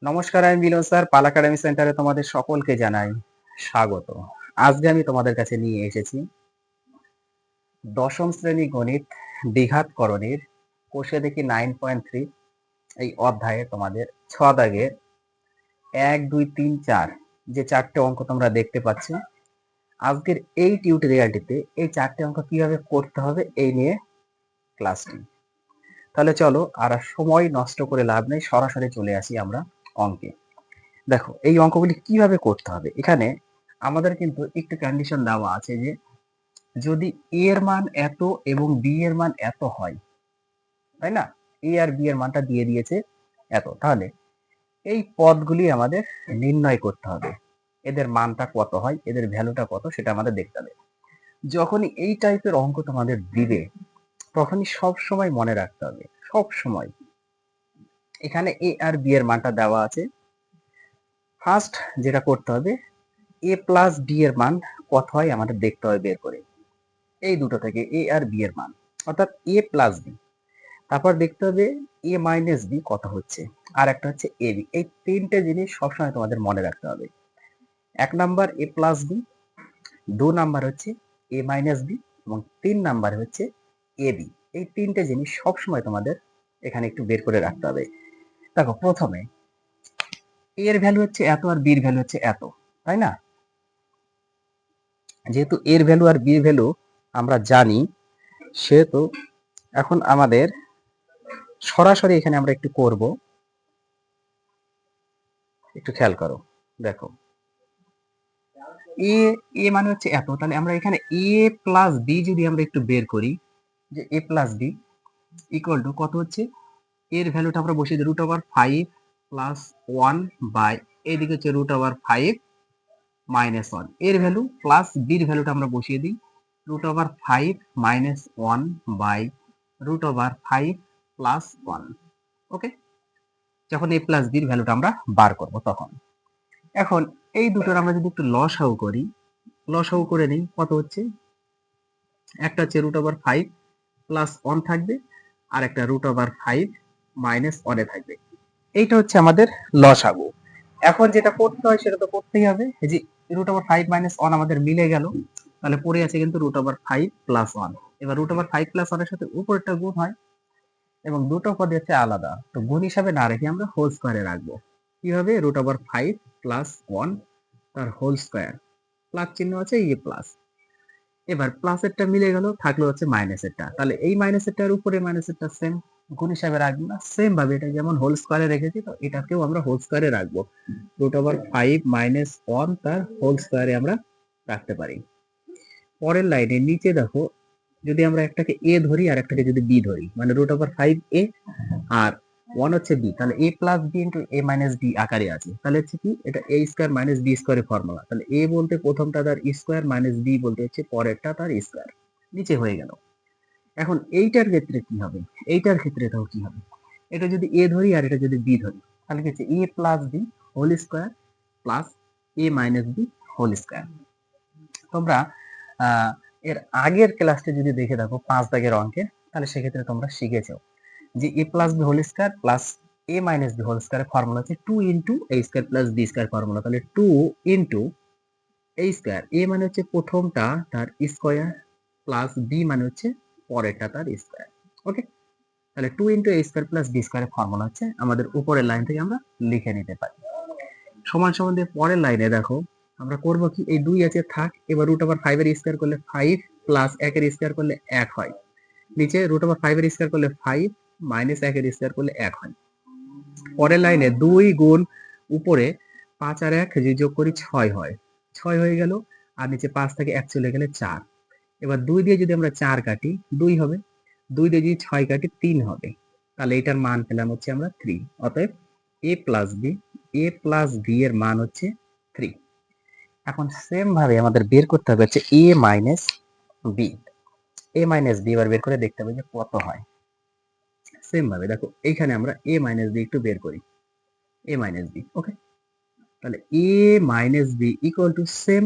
নমস্কার, আমি মিলন স্যার। পাল একাডেমি সেন্টারে তোমাদের সকলকে জানাই স্বাগত। আজকে আমি তোমাদের কাছে নিয়ে এসেছি দশম শ্রেণী গণিত দ্বিঘাত করণীর কোষে দেখি 9.3 এই অধ্যায়ে তোমাদের 6 দাগের 1, 2, 3, 4 যে 4টে অঙ্ক তোমরা দেখতে পাচ্ছ। আজকের এই টিউটোরিয়ালটিতে এই 4টে অঙ্ক কিভাবে করতে হবে এই নিয়ে ক্লাসটি। তাহলে চলো আর সময় নষ্ট করে লাভ নেই, সরাসরি চলে আসি আমরা অঙ্কে। দেখো এই অঙ্কগুলি কিভাবে করতে হবে। এখানে আমাদের কিন্তু একটু কন্ডিশন দেওয়া আছে যে যদি এ এর মান এত এবং বি এর মান এত হয়, তাই না? এ আর বি এর মানটা দিয়ে দিয়েছে এত, তাহলে এই পদগুলি আমাদের নির্ণয় করতে হবে। এদের মানটা কত হয়, এদের ভ্যালুটা কত, সেটা আমাদের দেখতে হবে। যখনই এই টাইপের অঙ্ক তোমাদের দিবে তখনই সব সময় মনে রাখতে হবে, সব সময় এখানে এ আর বি এর মানটা দেওয়া আছে। ফার্স্ট যেটা করতে হবে, এ প্লাস বি এর মান কত হয় আমাদের দেখতে হবে বের করে। এই দুটো থেকে এ আর বি এর মান, অর্থাৎ এ প্লাস বি। তারপর দেখতে হবে এ মাইনাস বি কত হচ্ছে, আর একটা হচ্ছে এ বি। এই তিনটে জিনিস সবসময় তোমাদের মনে রাখতে হবে। 1 number A plus B, 2 number হচ্ছে এ মাইনাস বি, এবং 3 নাম্বার হচ্ছে এ বি। এই তিনটে জিনিস সবসময় তোমাদের এখানে একটু বের করে রাখতে হবে। দেখো প্রথমে এর ভ্যালু হচ্ছে এত আর বির ভ্যালু হচ্ছে এত, তাই না? যেহেতু এর ভ্যালু আর বির ভ্যালু আমরা জানি, সেহেতু এখন আমাদের সরাসরি এখানে আমরা একটু করব। একটু খেয়াল করো, দেখো এ এ মানে হচ্ছে এত, তাহলে আমরা এখানে এ প্লাস বি যদি আমরা একটু বের করি, যে A plus B equal two কত হচ্ছে, এর ভ্যালুটা আমরা বসিয়ে দিই √5 প্লাস 1 বাই এদিকে হচ্ছে √5 মাইনাস 1। এর ভ্যালু প্লাস বির ভ্যালুটা আমরা বসিয়ে দিই √5 মাইনাস 1 বাই √5 প্লাস 1। ওকে, যখন এ প্লাস বির ভ্যালুটা আমরা বার করব তখন। এখন এই দুটোর আমরা যদি একটু লসাগু করি, লসাগু করে নিই, কত হচ্ছে, একটা হচ্ছে √5 প্লাস 1 থাকবে, আর একটা √5 মাইনাস 1 এ থাকবে। এইটা হচ্ছে আমাদের লসাগু। এখন যেটা করতে হয় সেটা তো করতেই হবে। এই যে √5 মাইনাস 1 আমাদের মিলে গেল, তাহলে পড়ে আছে কিন্তু √5 প্লাস 1। এবার √5 প্লাস 1 এর সাথে উপরেরটা গুণ হয়, এবং দুটো পদ হচ্ছে আলাদা, তো গুণ হিসাবে না রেখে আমরা হোল স্কয়ারে রাখবো। কি হবে, √5 প্লাস 1 তার হোল স্কয়ার, প্লাস চিহ্ন আছে, এই প্লাস। এবার প্লাসেরটা মিলে গেল, থাকলো হচ্ছে মাইনাসেরটা, তাহলে এই মাইনাসেরটার উপরে মাইনাসেরটা সেম গুণ হিসাবে রাখবো না, সেম ভাবে এটা যেমন হোল স্কয়ারে রেখেছি, তো এটাকেও আমরা হোল স্কয়ারে রাখবো। √5 মাইনাস 1 তার হোল স্কয়ারে আমরা রাখতে পারি। পরের লাইনে নিচে দেখো, যদি আমরা একটাকে এ ধরি আর একটাকে যদি বি ধরি, মানে √5 এ আর 1 হচ্ছে বি, তাহলে এ plus B into A minus B আকারে আছে। তাহলে হচ্ছে কি, এটা এ স্কয়ার মাইনাস বি স্কয়ারের ফর্মুলা। তাহলে এ বলতে প্রথমটা তার স্কয়ার, মাইনাস বি বলতে হচ্ছে পরেরটা তার স্কয়ার। নিচে হয়ে গেল। এখন এইটার ক্ষেত্রে কি হবে, এইটার ক্ষেত্রে এটাও কি হবে, এটা যদি এ ধরি আর এটা যদি বি ধরি, তাহলে কি হচ্ছে, A plus B whole square plus A minus B whole square. তোমরা এর আগের ক্লাসটা যদি দেখে থাকো 5 দাগের অঙ্কের, তাহলে সেক্ষেত্রে তোমরা শিখেছো যে A plus B whole square plus A minus B whole স্কয়ারের ফর্মুলা হচ্ছে 2 into A square plus B square formula. তাহলে 2 ইন্টু এ স্কয়ার, এ মানে হচ্ছে প্রথমটা তার স্কয়ার, প্লাস বি মানে হচ্ছে পরেরটা তার স্কয়ার। ওকে, তাহলে 2 into A square plus B স্কয়ারের formula হচ্ছে আমাদের উপরের লাইন থেকে আমরা লিখে নিতে পারি। সমান সমান দিয়ে পরের লাইনে দেখো আমরা করব কি, এই 2 আছে থাক, এবার √5 এর স্কয়ার করলে 5 প্লাস 1 এর স্কয়ার করলে 1 হয়। নিচে √5 এর স্কয়ার করলে 5 মাইনাস 1 এর স্কয়ার করলে 1 হয়। পরের লাইনে 2 গুণ উপরে 5 আর 1 যদি যোগ করি 6 হয়, 6 হয়ে গেল, আর নিচে 5 থেকে 1 চলে গেলে 4। এবার 2 দিয়ে যদি আমরা 4 কাটি 2 হবে, 2 দিয়ে যদি 6 কাটি 3 হবে, তাহলে এটার মান পেলাম হচ্ছে আমরা 3। অতএব এ প্লাস বি, এ প্লাস বি এর মান হচ্ছে 3। এখন সেম ভাবে আমাদের বের করতে হবে হচ্ছে A minus B. A minus B এবার বের করে দেখতে হবে যে কত হয়। সেম ভাবে দেখো এইখানে আমরা এ মাইনাস বি একটু বের করি, এ মাইনাস বি। ওকে, তাহলে A minus B equal to same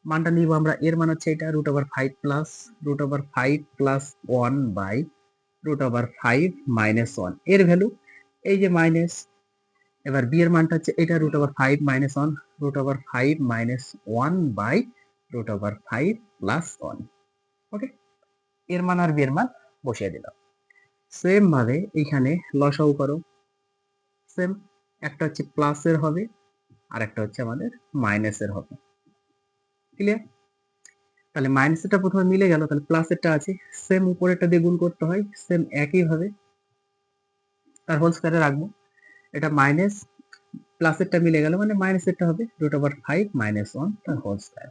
মানটা নিব আমরা, এর মান হচ্ছে এটা √5 প্লাস √5 প্লাস 1 বাই √5 মাইনাস 1। এর ভ্যালু এই যে মাইনাস এবার বি এর মানটা হচ্ছে এটা √5 মাইনাস 1 √5 মাইনাস 1 বাই √5 প্লাস 1। ওকে, এর মান আর বি এর মান বসিয়ে দিলাম। সেম ভাবে এখানে লসাগু করো, সেম, একটা হচ্ছে প্লাসের হবে আর একটা হচ্ছে আমাদের মাইনাসের হবে। ক্লিয়ার? তাহলে মাইনাসেরটা প্রথমে মিলে গেল, তাহলে প্লাসেরটা আছে, সেম উপরেরটা দিয়ে গুণ করতে হয়, সেম একই ভাবে তার হোল স্কয়ারে রাখবো। এটা মাইনাস প্লাসেরটা মিলে গেল মানে মাইনাসেরটা হবে √5 মাইনাস 1 তার হোল স্কয়ার।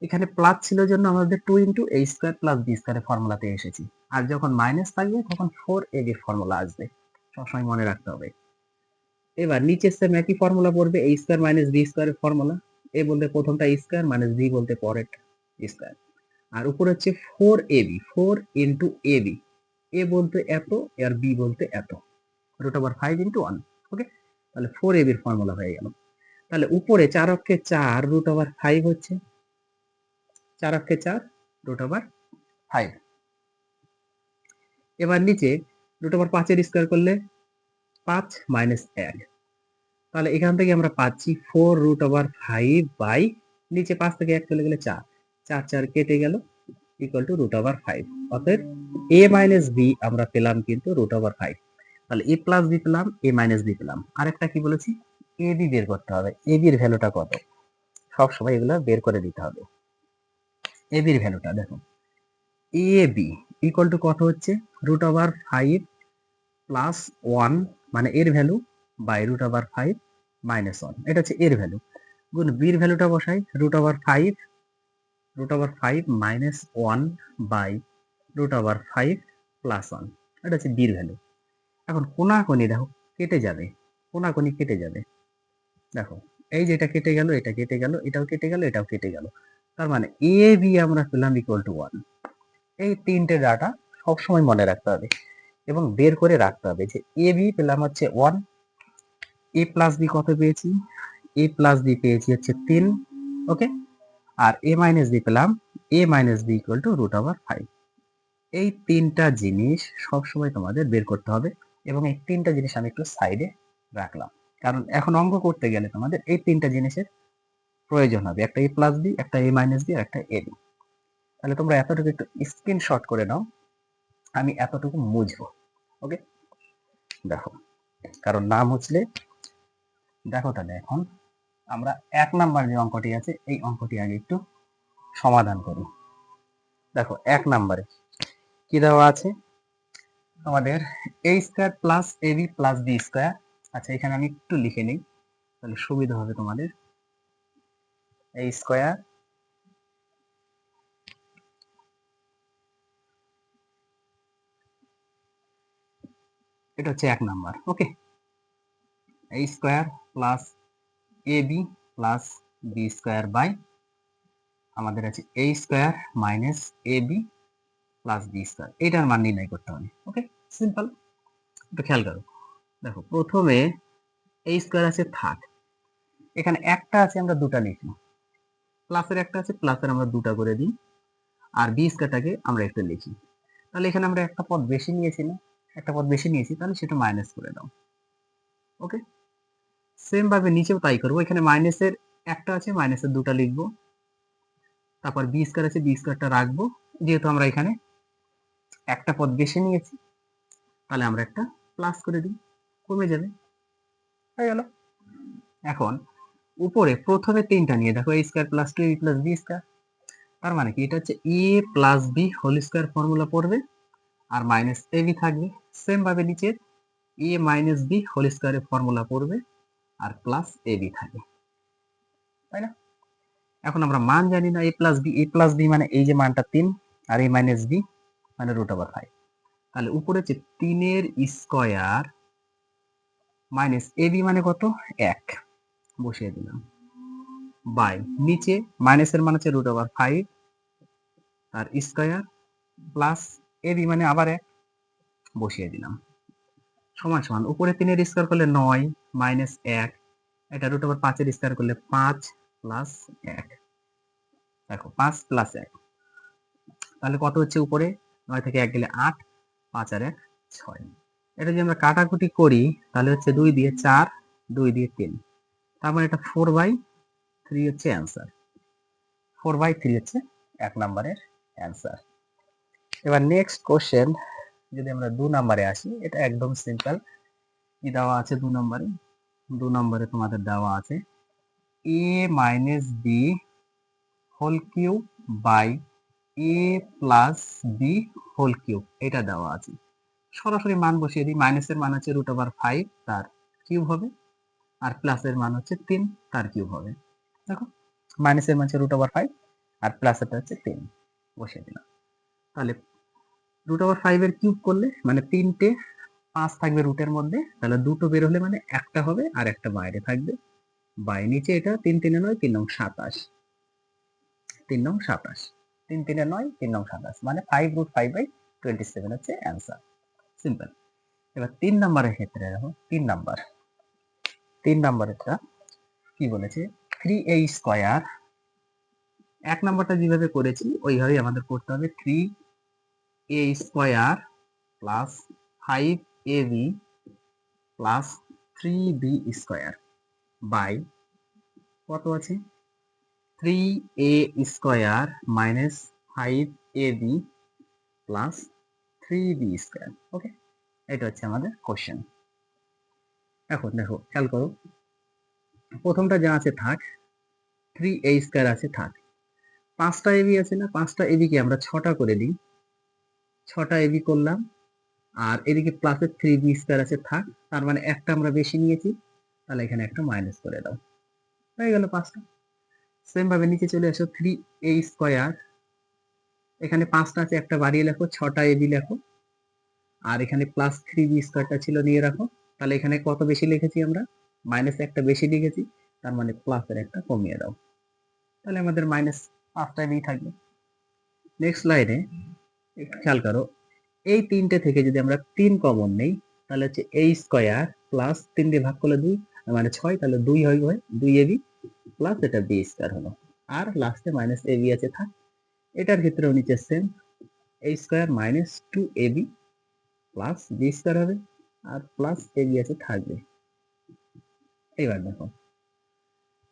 এখানে প্লাস ছিল জন্য আমাদের 2 into a square plus b স্কয়ারের ফর্মুলাতে এসেছি। আর যখন মাইনাস থাকবে তখন 4ab এর ফর্মুলা আসবে, সবসময় মনে রাখতে হবে। এবার নিচে সেম একই ফর্মুলা পড়বে, a স্কয়ার মাইনাস b স্কয়ারের ফর্মুলা। a বলতে প্রথমটা স্কয়ার মাইনাস b বলতে পরেরটা স্কয়ার। আর উপরে হচ্ছে 4ab, 4 ইনটু ab, a বলতে এত আর b বলতে এত, √5 ইনটু 1। ওকে, তাহলে 4ab এর ফর্মুলা হয়ে গেল। তাহলে উপরে 4 অক্ষে 4 √5 হচ্ছে, 4 অক্ষে 4 √5। এবার নিচে √5 এর স্কয়ার করলে 5 মাইনাস 1, তাহলে এখান থেকে আমরা পাচ্ছি 4√5 বাই নিচে 5 থেকে 1 চলে গেলে 4, 4 4 কেটে গেল ইকুয়াল টু √5। অতএব a মাইনাস b আমরা পেলাম কিন্তু √5। তাহলে a প্লাস b পেলাম, a মাইনাস b পেলাম। আরেকটা কি বলেছি, ab বের করতে হবে। ab এর ভ্যালুটা কত, সব সময় এগুলো বের করে দিতে হবে। ab এর ভ্যালুটা দেখো, ab ইকুয়াল টু কত হচ্ছে, √5 প্লাস 1 মানে এর ভ্যালু বাই √5 মাইনাস 1, এটা হচ্ছে এর ভ্যালু, গুণ b এর ভ্যালুটা বসাই √5 মাইনাস 1 বাই √5 প্লাস 1, এটা হচ্ছে b এর ভ্যালু। এখন কোনাকুনি দেখো কেটে যাবে, কোনাকুনি কেটে যাবে, দেখো এই যে এটা কেটে গেল, এটা কেটে গেল, এটাও কেটে গেল, এটাও কেটে গেল, তার মানে a b আমরা পেলাম ইকুয়াল টু 1। এই তিনটে ডাটা সবসময় মনে রাখতে হবে এবং বের করে রাখতে হবে যে a b পেলাম হচ্ছে 1, a প্লাস b কত পেয়েছি, a প্লাস b পেয়েছি হচ্ছে 3। ওকে, আর a মাইনাস b পেলাম, a minus b equal to √5। এই তিনটা জিনিস সবসময় তোমাদের বের করতে হবে এবং এই তিনটা জিনিস আমি একটু সাইডে রাখলাম, কারণ এখন অঙ্ক করতে গেলে তোমাদের এই তিনটা জিনিসের প্রয়োজন হবে, একটা a প্লাস b, একটা a মাইনাস b আর একটা a b। তাহলে তোমরা এতটুকু একটু স্ক্রিনশট করে নাও, আমি এতটুকু মুছবো। ওকে, দেখো, কারণ না মুছলে, দেখো তাহলে এখন আমরা 1 নাম্বার যে অঙ্কটি আছে এই অঙ্কটি আগে একটু সমাধান করি। দেখো 1 নাম্বারে কি দেওয়া আছে আমাদের, a square plus ab plus b square. আচ্ছা এখানে আমি একটু লিখে নিই তাহলে সুবিধা হবে তোমাদের। a স্কয়ার এটা হচ্ছে 1 number. Okay, a square plus ab plus b square by আমাদের আছে a square minus ab plus b square, এটার মান নির্ণয় করতে হবে। ওকে, সিম্পল, একটু খেয়াল করো। দেখো প্রথমে a স্কয়ার আছে থাক, এখানে একটা আছে আমরা দুটা লিখি, প্লাসের একটা আছে প্লাসের আমরা দুটা করে দিই, আর b স্কয়ারটাকে আমরা একটা লিখি। তাহলে এখানে আমরা একটা পদ বেশি নিয়েছি না, একটা পদ বেশি নিয়েছি, তাহলে সেটা মাইনাস করে দাও। ওকে, সেম ভাবে নিচেও তাই করবো, এখানে মাইনাসের একটা আছে, মাইনাসের দুটা লিখবো, তারপর বি স্কয়ার আছে, বি স্কয়ারটা রাখবো, যেহেতু আমরা এখানে একটা পদ বেশি নিয়েছি তাহলে আমরা একটা প্লাস করে দিই, কমে যাবে, হয়ে গেল। এখন উপরে প্রথমে তিনটা নিয়ে দেখো, a square plus 2ab plus b square, তার মানে কি এটা হচ্ছে a plus b whole square formula পড়বে আর মাইনাস ab থাকবে। সেম ভাবে নিচে a মাইনাস b হোল স্কয়ারের ফর্মুলা পড়বে আর প্লাস ab থাকবে, তাই না? এখন আমরা মান জানি না, a প্লাস b মানে এই যে মানটা 3 আর a মাইনাস b মানে √5, তাহলে উপরে হচ্ছে 3 এর স্কয়ার মাইনাস ab মানে কত 1 বসিয়ে দিলাম, বাই নিচে মাইনাসের মান হচ্ছে √5 আর স্কয়ার প্লাস ab মানে আবার 1 বসিয়ে দিলাম, সমান সমান উপরে 3 এর স্কয়ার করলে 9 মাইনাস 1, এটা √5 এর স্কয়ার করলে 5 প্লাস 1, দেখো 5 প্লাস 1, তাহলে কত হচ্ছে উপরে 9 থেকে 1 গেলে 8, 5 আর 1 6। এটা যদি আমরা কাটাকুটি করি তাহলে হচ্ছে 2 দিয়ে 4 2 দিয়ে 3, তার মানে এটা 4/3 হচ্ছে অ্যান্সার। 4/3 হচ্ছে 1 নম্বরের অ্যান্সার। এবার নেক্সট কোশ্চেন যদি আমরা 2 নম্বরে আসি, এটা একদম সিম্পল। কি দেওয়া আছে 2 নম্বরে? 2 নম্বরে তোমাদের দেওয়া আছে a minus B whole cube by a plus B whole cube, এটা দেওয়া আছে। সরাসরি মান বসিয়ে দিই। মাইনাসের মান হচ্ছে √5, তার কিউব হবে, আর প্লাসের মান হচ্ছে 3, তার কিউব হবে। দেখো মাইনাসের মান হচ্ছে √5 আর প্লাসেরটা হচ্ছে 3, বসিয়ে দিলাম। তাহলে √5 এর কিউব করলে মানে 3টে 5 থাকবে রুটের মধ্যে, তাহলে দুটো বের হলে মানে একটা হবে আর একটা বাইরে থাকবে। বাই নিচে এটা 3 3 9 3 নং 27, 3 নং 27, 3 3 9 3 নং 27, মানে 5√5/27 হচ্ছে অ্যান্সার। সিম্পল। এবার 3 নম্বরের ক্ষেত্রে দেখো, 3 নম্বরেরটা কি বলেছে, 3a স্কয়ার। 1 নম্বরটা যেভাবে করেছি ওইভাবেই আমাদের করতে হবে। 3a square plus 5ab plus 3b square by কত আছে, 3a square minus 5ab plus 3b square. Okay, এটা হচ্ছে আমাদের কোশ্চেন। এখন দেখো খেয়াল করো, প্রথমটা যা আছে থাক, 3a স্কয়ার আছে থাক, 5টা ab আছে না, 5টা ab কে আমরা 6টা করে দিই, 6টা ab করলাম, আর এদিকে প্লাসের 3b স্কয়ার আছে থাক, তার মানে একটা আমরা বেশি নিয়েছি, তাহলে এখানে একটা মাইনাস করে দাও, হয়ে গেল 5টা। সেম ভাবে নিচে চলে আসো, 3a স্কয়ার, এখানে 5টা আছে, একটা বাড়িয়ে লেখো, 6টা ab লেখো, আর এখানে প্লাস 3b স্কয়ারটা ছিল নিয়ে রাখো, তাহলে এখানে কত বেশি লিখেছি আমরা, মাইনাস একটা বেশি লিখেছি, তার মানে প্লাসের একটা কমিয়ে দাও, তাহলে আমাদের মাইনাস 5টা ab থাকবে। নেক্সট লাইনে একটু খেয়াল করো, এই 3টে থেকে যদি আমরা 3 কমন নেই, তাহলে হচ্ছে a স্কয়ার প্লাস 3 দিয়ে ভাগ করলে 2, মানে 6, তাহলে 2 হয়, 2ab প্লাস এটা b স্কয়ার হলো, আর লাস্টে মাইনাস ab আছে থাক। এটার ক্ষেত্রেও নিচে same, a square minus 2ab plus b square হবে, আর প্লাস ab আছে থাকবে। এবার দেখো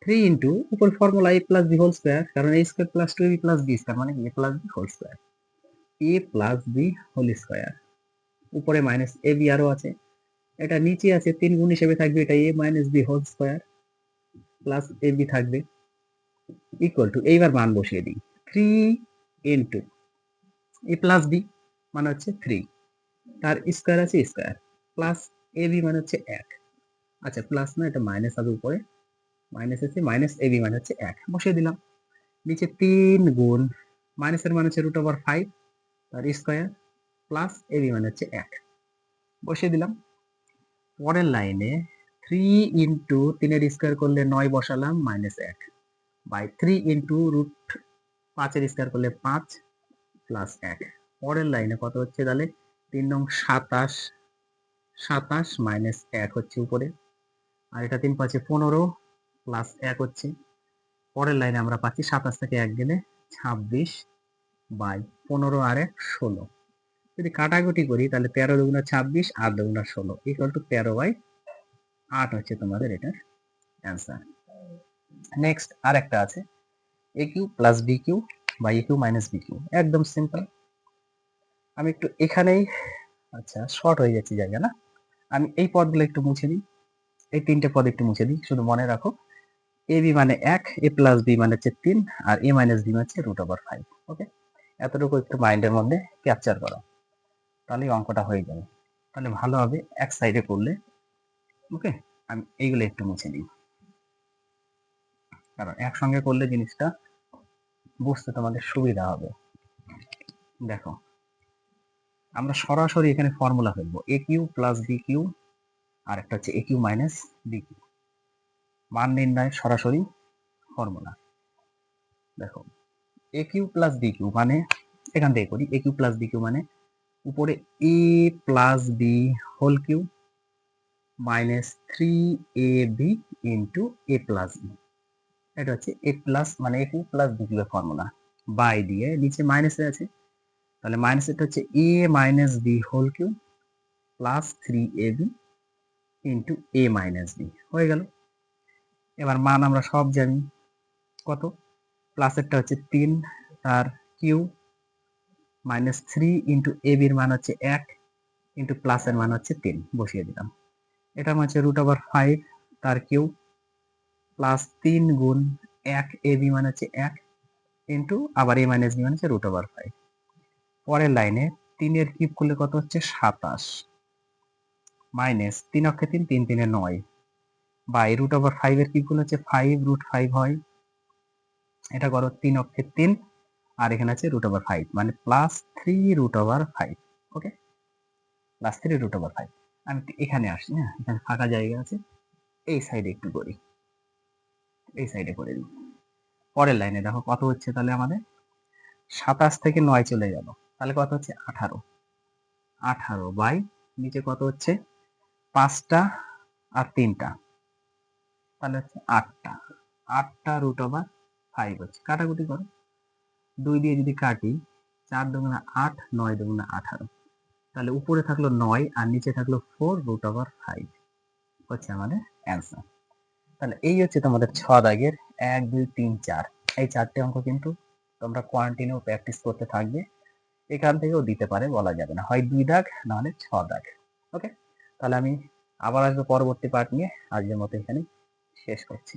3 ইন্টু উপর formula a plus b whole square, কারণ a square plus 2ab plus b square মানে a plus b whole square, a plus b whole square, উপরে minus ab আরও আছে, এটা নিচে আছে 3 গুণ হিসেবে থাকবে, এটা a minus b whole square plus ab থাকবে, ইকুয়াল টু, এইবার মান বসিয়ে দিই, 3 ইন্টু a প্লাস b মানে হচ্ছে 3, তার স্কয়ার আছে স্কয়ার, প্লাস ab মানে হচ্ছে 1, আচ্ছা প্লাস না, এটা মাইনাস হবে, উপরে মাইনাস আছে, মাইনাস ab মানে হচ্ছে 1, বসিয়ে দিলাম। নিচে 3 গুণ মাইনাসের মানে হচ্ছে √5 তার স্কয়ার প্লাস ab মানে হচ্ছে 1, বসিয়ে দিলাম। পরের লাইনে 3 ইন্টু 3 এর স্কয়ার করলে 9 বসালাম, মাইনাস 1 বাই 3 ইন্টু √5 এর স্কয়ার করলে 5 প্লাস 1। পরের লাইনে কত হচ্ছে তাহলে, 3 নং 27, 27 মাইনাস 1 হচ্ছে উপরে, আর এটা 3 5 15 প্লাস 1 হচ্ছে। পরের লাইনে আমরা পাচ্ছি 27 থেকে 1 গেলে 26 বাই 15 আর 1 16। যদি কাটাকুটি করি তাহলে 13 দুগুণা 26 8 দুগুণা 16 ইকুয়াল টু 13/8 হচ্ছে তোমাদের এটার অ্যান্সার। নেক্সট আরেকটা আছে a cube plus b cube by a cube minus b cube, একদম সিম্পল। আমি একটু এখানেই, আচ্ছা শর্ট হয়ে যাচ্ছে জায়গা না, আমি এই পদগুলো একটু মুছে দিই, এই 3টে পদ একটু মুছে দিই, শুধু মনে রাখো a b মানে 1, a প্লাস b মানে হচ্ছে 3, আর a মাইনাস b মানে হচ্ছে √5। ওকে, এতটুকু একটু মাইন্ডের মধ্যে ক্যাপচার করো, তাহলে অঙ্কটা হয়ে যাবে, তাহলে ভালো হবে এক সাইডে করলে। ওকে, আমি এইগুলো একটু মুছে দিই, কারণ একসঙ্গে করলে জিনিসটা বুঝতে তোমাদের সুবিধা হবে। দেখো আমরা সরাসরি এখানে ফর্মুলা ফেলবো, a cube plus b cube, আর একটা হচ্ছে a cube minus b cube, মান নির্ণয় সরাসরি ফর্মুলা। দেখো a cube plus b cube মানে, এখান থেকে করি, a cube plus b cube মানে উপরে a plus b whole cube minus 3ab into a plus b, এটা হচ্ছে a প্লাস মানে a cube plus b cube এর ফর্মুলা, বাই দিয়ে নিচে মাইনাসে আছে, তাহলে মাইনাস এটা হচ্ছে a minus b whole cube plus 3ab into A minus B হয়ে গেল। এবার মান আমরা সব জানি, কত? প্লাসেরটা হচ্ছে 3 তার কিউ মাইনাস 3 ইন্টু এ বির মান হচ্ছে 1 ইন্টু প্লাসের মান হচ্ছে 3 বসিয়ে দিলাম। এটা হচ্ছে √5 তার কিউ প্লাস 3 গুণ 1 এ বি মান হচ্ছে 1 ইন্টু আবার এ মাইনাস বি মান হচ্ছে √5। পরের লাইনে 3 এর কিউব করলে কত হচ্ছে 27 মাইনাস 3 অক্ষে 3 3 3 9 বাই √5 এর কিউব করলে হচ্ছে 5√5 হয়। এটা করো 3 অক্ষে 3 আর এখানে আছে √5 মানে প্লাস 3√5। ওকে, প্লাস 3√5। আমি এখানে আসি, হ্যাঁ এখানে ফাঁকা জায়গা আছে, এই সাইডে একটু করি, এই সাইডে করে দিই। পরের লাইনে দেখো কত হচ্ছে তাহলে আমাদের 27 থেকে 9 চলে গেল, তাহলে কত হচ্ছে 18 18 বাই নিচে কত হচ্ছে 5টা আর 3টা, তাহলে হচ্ছে 8টা 8টা √5 হচ্ছে। কাটাকুটি করো, 2 দিয়ে যদি কাটি 4 দুগুণা 8 9 দুগুণা 18, তাহলে উপরে থাকলো 9 আর নিচে থাকলো 4√5 হচ্ছে আমাদের অ্যান্সার। তাহলে এই হচ্ছে তোমাদের 6 দাগের 1 2 3 4 এই 4টে অঙ্ক কিন্তু তোমরা কন্টিনিউ প্র্যাকটিস করতে থাকবে। এখান থেকেও দিতে পারে, বলা যাবে না, হয় 2 দাগ নাহলে 6 দাগ। ওকে, তাহলে আমি আবার আসবো পরবর্তী পার্ট নিয়ে। আজকের মতো এখানে শেষ করছি।